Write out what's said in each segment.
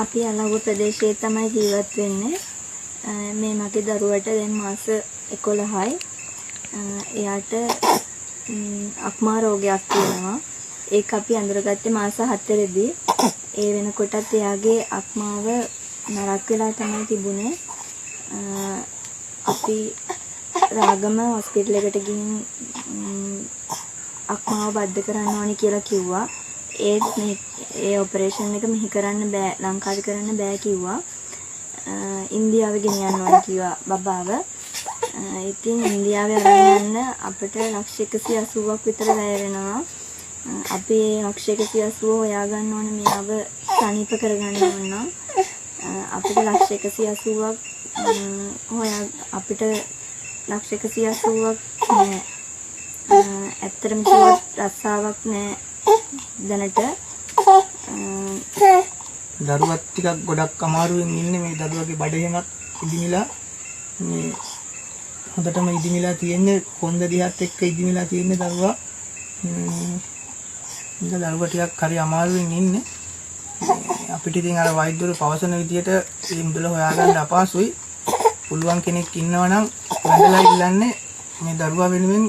අපි අලග ප්‍රදේශයේ තමයි ජීවත් වෙන්නේ. මේ මගේ දරුවට දැන් මාස 11යි. එයාට අක්මා රෝගයක් තියෙනවා. ඒක අපි අඳුරගත්තේ මාස 4දී. ඒ වෙනකොටත් එයාගේ අක්මාව නරක් වෙලා තමයි තිබුණේ. අපි රාගම හොස්පිටල් එකට ගිහින් අක්මාව බද්ධ කරන්න ඕනි කියලා කිව්වා. ඒ ඔපරේෂන් එක මෙහි කරන්න බෑ, ලංකාවේ කරන්න බෑ කිව්වා. ඉන්දියාවේ ගෙනියන්න ඕන කිව්වා බබාව. ඉතින් ඉන්දියාවේ අරන් යන්න අපිට ලක්ෂ 180ක් විතර වැය වෙනවා. අපි ඒ ලක්ෂ 180 හොයාගන්න ඕනේ මෙයාව සනීප කරගන්න ඕන නම් අපිට ලක්ෂ 180ක් අපිට ලක්ෂ 180ක් නෑ. ඇත්තටම කිව්වොත් රස්සාවක් නෑ දැනට. දරුවත් ටිකක් ගොඩක් අමාරුවෙන් ඉන්නේ. මේ දරුවගේ බඩ ඉදිමිලා මේ හොඳටම ඉදිමිලා තියෙන්නේ. කොන්ද දිහත් එක්ක ඉදිමිලා තියෙන්නේ දරුවා. දරුවා ටිකක් හරි අමාරුවෙන් ඉන්නේ. අපිට ඉතින් අර වෛද්‍යවරු පවසන විදිහට මේ මුදල හොයාගන්න අපහසුයි. පුළුවන් කෙනෙක් ඉන්නවා නම් වැඳලා ඉල්ලන්නේ මේ දරුවා වෙනුවෙන්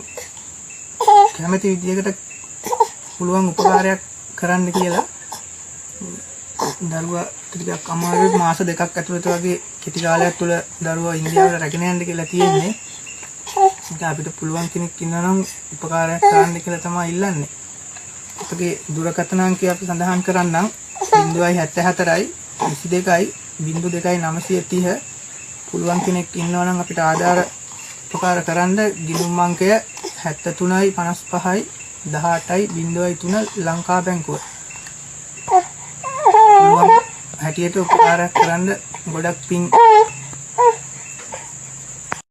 කැමති විදිහකට පුළුවන් උපකාරයක් කරන්න කියලා. දරුවා ටිකක් අමාරුයි. මාස 2ක් ඇතුළත වගේ කෙටි කාලයක් තුළ දරුවා ඉන්දියාවට රැගෙන යන්න කියලා තියෙන්නේ. ඉතින් අපිට පුළුවන් කෙනෙක් ඉන්නවා නම් උපකාරයක් කරන්න කියලා තමයි ඉල්ලන්නේ. අපගේ දුරකථන අංකය අපි සඳහන් කරන්නම් 074යි 22යි 02යි 930. පුළුවන් කෙනෙක් ඉන්නවා නම් අපිට ආධාර උපකාර කරන්න ගිණුම් අංකය 73යි 55යි 18යි 03 ලංකා බැංකුව. හැටියට උපකාරයක් කරන්න ගොඩක් පිං.